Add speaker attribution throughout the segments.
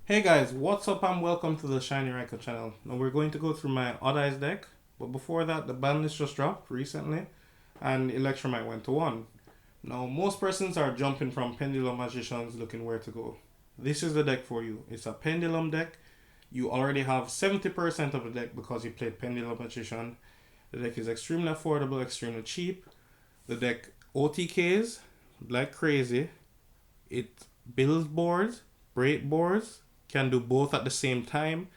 Speaker 1: Hey guys, what's up and welcome to the Shiny Record channel. Now we're going to go through my Odd Eyes deck, but before that the ban list just dropped recently and Electromite went to 1. Now most persons are jumping from Pendulum Magicians looking where to go. This is the deck for you. It's a Pendulum deck. You already have 70% of the deck because you played Pendulum Magician. The deck is extremely affordable, extremely cheap. The deck OTKs like crazy. It builds boards, break boards, can do both at the same time,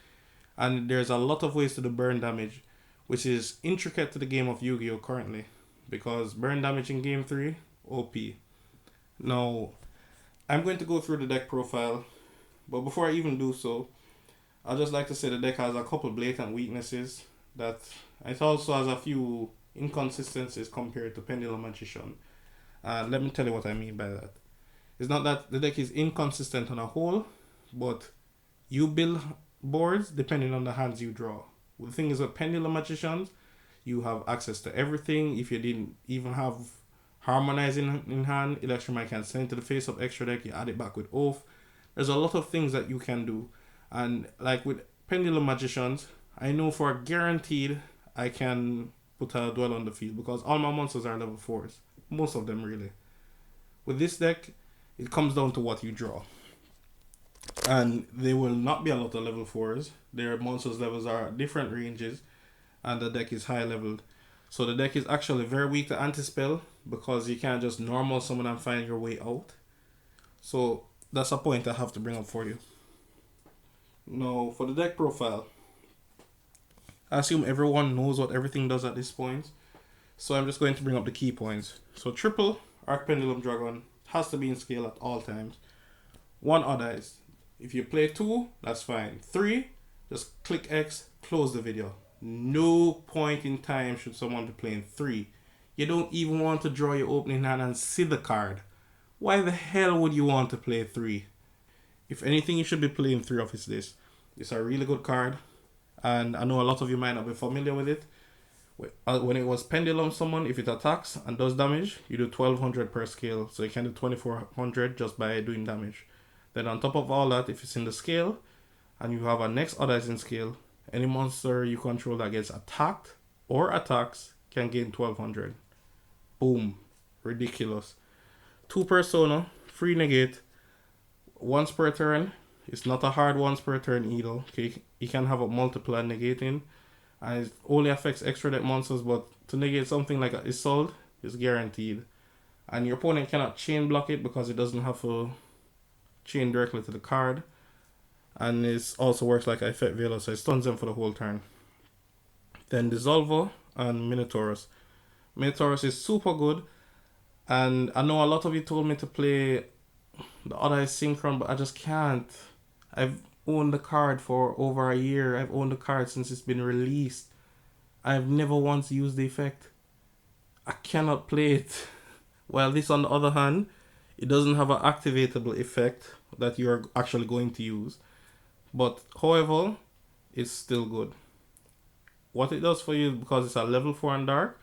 Speaker 1: and there's a lot of ways to do burn damage, which is intricate to the game of Yu-Gi-Oh currently, because burn damage in game 3, OP. Now, I'm going to go through the deck profile, but before I even do so, I'd just like to say the deck has a couple blatant weaknesses that it also has a few inconsistencies compared to Pendulum Magician. Let me tell you what I mean by that. It's not that the deck is inconsistent on a whole, but you build boards depending on the hands you draw. The thing is with Pendulum Magicians, you have access to everything. If you didn't even have Harmonizing in hand, Electromite can send it to the face of extra deck, you add it back with Oath. There's a lot of things that you can do. And like with Pendulum Magicians, I know for guaranteed I can put a Dwell on the field because all my monsters are level 4s. Most of them really. With this deck, it comes down to what you draw. And there will not be a lot of level 4s. Their monsters levels are at different ranges, and the deck is high leveled. So the deck is actually very weak to anti-spell because you can't just normal summon and find your way out. So that's a point I have to bring up for you. Now for the deck profile, I assume everyone knows what everything does at this point. So I'm just going to bring up the key points. So triple Arc Pendulum Dragon has to be in scale at all times. 1 Odd Eyes. If you play 2, that's fine. 3, just click X, close the video. No point in time should someone be playing 3. You don't even want to draw your opening hand and see the card. Why the hell would you want to play 3? If anything, you should be playing 3 of this. It's a really good card, and I know a lot of you might not be familiar with it. When it was Pendulum Summon, if it attacks and does damage, you do 1200 per scale, so you can do 2400 just by doing damage. Then on top of all that, if it's in the scale and you have a next Odd Eyes in scale, any monster you control that gets attacked or attacks can gain 1200. Boom. Ridiculous. 2 persona, free negate, once per turn. It's not a hard once per turn either. Okay, you can have a multiple negating, and it only affects extra deck monsters, but to negate something like an Assault is guaranteed. And your opponent cannot chain block it because it doesn't have a chain directly to the card, and it also works like effect veiler, so it stuns them for the whole turn. Then Dissolver and Minotaurus. Minotaurus is super good, and I know a lot of you told me to play the Odd Eyes Synchron, but I just can't. I've owned the card for over a year. I've owned the card since it's been released. I've never once used the effect. I cannot play it. While this, on the other hand, it doesn't have an activatable effect that you're actually going to use. But however, it's still good. What it does for you, because it's a level 4 and dark,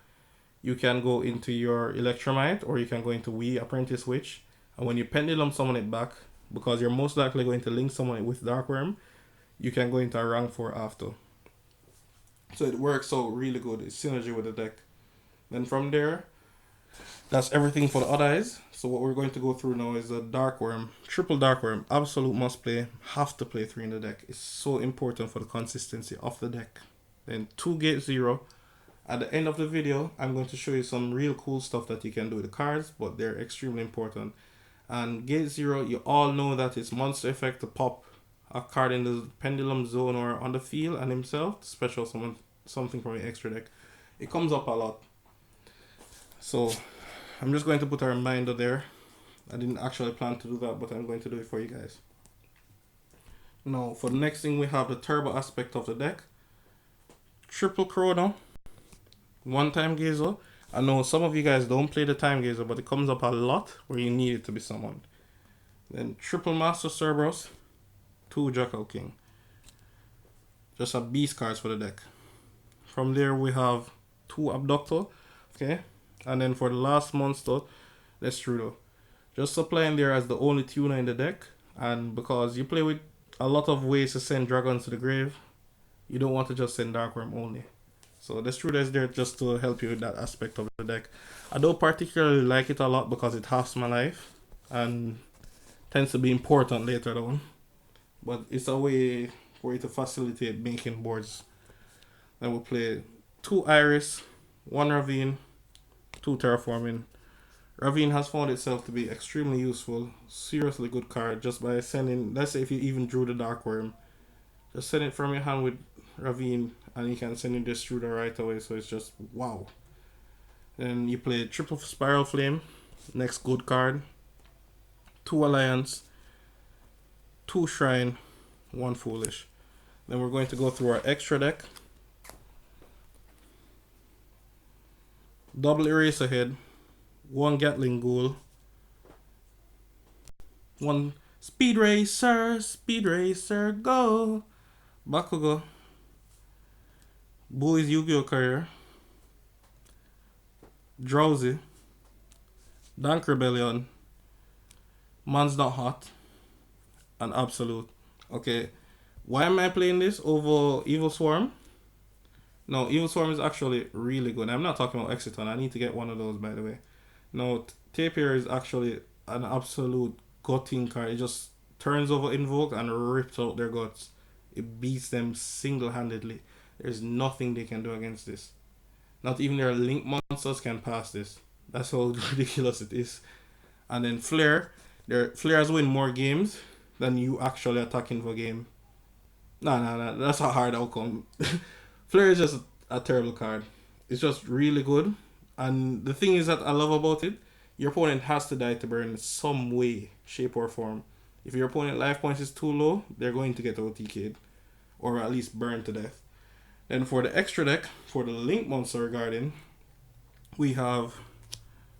Speaker 1: you can go into your Electromite or you can go into Wii Apprentice Witch. And when you Pendulum summon it back, because you're most likely going to link summon it with Darkworm, you can go into a rank 4 after. So it works out really good. It's synergy with the deck. Then from there, that's everything for the Odd Eyes. So what we're going to go through now is the Darkworm. Triple Darkworm. Absolute must play. Have to play 3 in the deck. It's so important for the consistency of the deck. Then 2 Gate 0. At the end of the video, I'm going to show you some real cool stuff that you can do with the cards, but they're extremely important. And Gate 0, you all know that it's monster effect to pop a card in the Pendulum zone or on the field and himself, special something from your extra deck. It comes up a lot. So I'm just going to put a reminder there. I didn't actually plan to do that, but I'm going to do it for you guys. Now, for the next thing, we have the turbo aspect of the deck. Triple Chrono, 1 Time Gazer. I know some of you guys don't play the Time Gazer, but it comes up a lot where you need it to be summoned. Then Triple Master Cerberus, 2 Jackal King. Just a beast cards for the deck. From there we have 2 Abductor, okay? And then for the last monster, Destrudo. Just supplying there as the only tuner in the deck, and because you play with a lot of ways to send dragons to the grave. You don't want to just send Dark Worm only. So the Struder is there just to help you with that aspect of the deck. I don't particularly like it a lot because it halves my life and tends to be important later on. But it's a way for you to facilitate making boards. Then we'll play 2 Iris, 1 Ravine, 2 Terraforming. Ravine has found itself to be extremely useful, seriously good card just by sending, let's say if you even drew the Dark Worm, just send it from your hand with Ravine and you can send in the Struder right away, so it's just wow. Then you play triple Spiral Flame, next good card, 2 Alliance, 2 Shrine, 1 Foolish. Then we're going to go through our extra deck. Double Eraserhead, 1 Gatling Ghoul, 1 Speed Racer, go! Bakugo, Bowie's Yu-Gi-Oh! Career, Drowsy, Dank Rebellion, Man's Not Hot, and Absolute. Okay, why am I playing this over Evil Swarm? No, Evil Swarm is actually really good. I'm not talking about Exiton. I need to get one of those, by the way. No, Tapir is actually an absolute gutting card. It just turns over Invoke and rips out their guts. It beats them single-handedly. There's nothing they can do against this. Not even their Link monsters can pass this. That's how ridiculous it is. And then Flare. Flare has win more games than you actually attacking for game. No. That's a hard outcome. Flare is just a terrible card. It's just really good. And the thing is that I love about it, your opponent has to die to burn in some way, shape or form. If your opponent life points is too low, they're going to get OTK'd. Or at least burned to death. Then for the extra deck, for the Link Monster Guardian, we have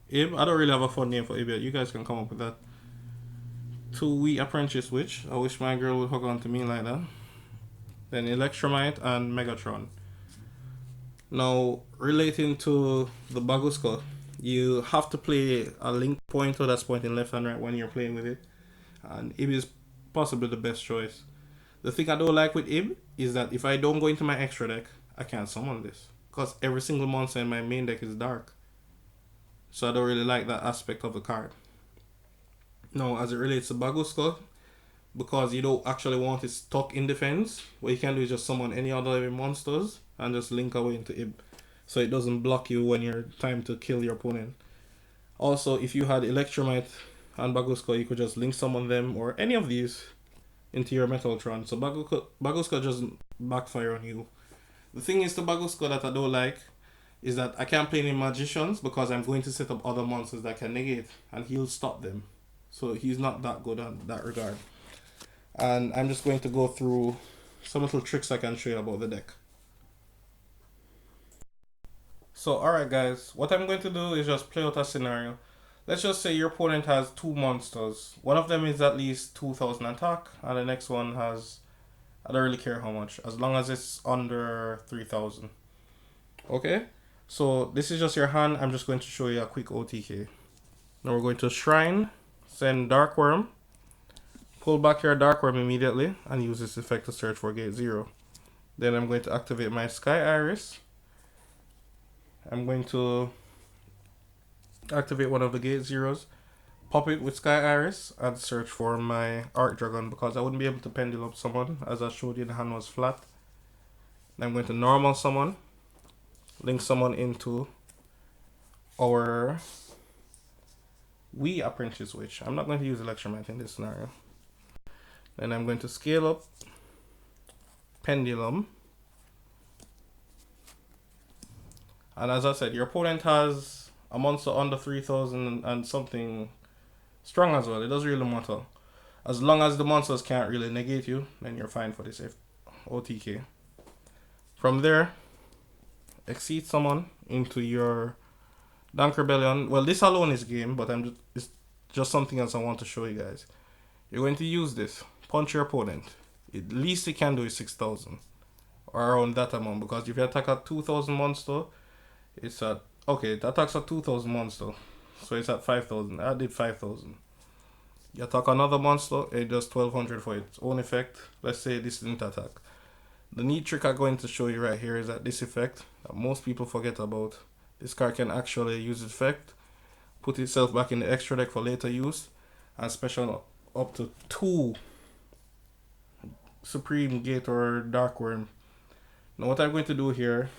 Speaker 1: Ib. I don't really have a fun name for Ib yet. You guys can come up with that. 2 Wee Apprentice Witch. I wish my girl would hug on to me like that. Then Electromite and Megatron. Now, relating to the Baguska, you have to play a Link pointer that's pointing left and right when you're playing with it. And Ib is possibly the best choice. The thing I don't like with Ib is that if I don't go into my extra deck, I can't summon this. Because every single monster in my main deck is dark. So I don't really like that aspect of the card. Now, as it relates to Baguska, because you don't actually want it stuck in defense, what you can do is just summon any other monsters and just link away into Ib. So it doesn't block you when you're time to kill your opponent. Also, if you had Electromite and Baguska, you could just link summon them or any of these into your Metaltron. So Baguska doesn't backfire on you. The thing is to Baguska that I don't like is that I can't play any Magicians because I'm going to set up other monsters that can negate and he'll stop them. So he's not that good on that regard. And I'm just going to go through some little tricks I can show you about the deck. So alright guys, what I'm going to do is just play out a scenario. Let's just say your opponent has 2 monsters. One of them is at least 2000 attack and the next one has, I don't really care how much, as long as it's under 3000. Okay, so this is just your hand. I'm just going to show you a quick OTK. Now we're going to Shrine, send Dark Worm, pull back your Dark Worm immediately and use this effect to search for gate 0. Then I'm going to activate my Sky Iris. I'm going to activate one of the gate 0s, pop it with Sky Iris and search for my Arc Dragon because I wouldn't be able to Pendulum summon as I showed you the hand was flat. Then I'm going to normal summon, link summon into our Wee Apprentice Witch. I'm not going to use Electromite in this scenario. Then I'm going to scale up Pendulum. And as I said, your opponent has a monster under 3000 and something strong as well. It doesn't really matter. As long as the monsters can't really negate you, then you're fine for this OTK. From there, exceed summon into your Dank Rebellion. Well, this alone is game, but it's just something else I want to show you guys. You're going to use this. Punch your opponent. At least it can do is 6000. Or around that amount. Because if you attack a 2000 monster, it's at... Okay, it attacks a 2000 monster. So it's at 5000. I did 5000. You attack another monster, it does 1200 for its own effect. Let's say this didn't attack. The neat trick I'm going to show you right here is that this effect that most people forget about. This card can actually use its effect, put itself back in the extra deck for later use, and special up to 2 Supreme Gate or Dark Worm. Now what I'm going to do here,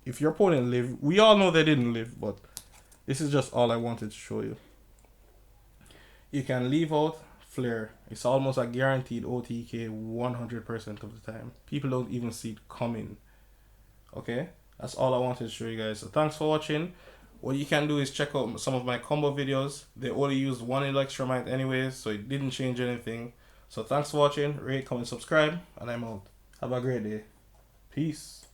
Speaker 1: if your opponent live, we all know they didn't live, but this is just all I wanted to show you. You can leave out Flare. It's almost a guaranteed OTK 100% of the time. People don't even see it coming. Okay? That's all I wanted to show you guys. So thanks for watching. What you can do is check out some of my combo videos. They only used 1 Electromite anyways, so it didn't change anything. So thanks for watching. Rate, comment, subscribe, and I'm out. Have a great day. Peace.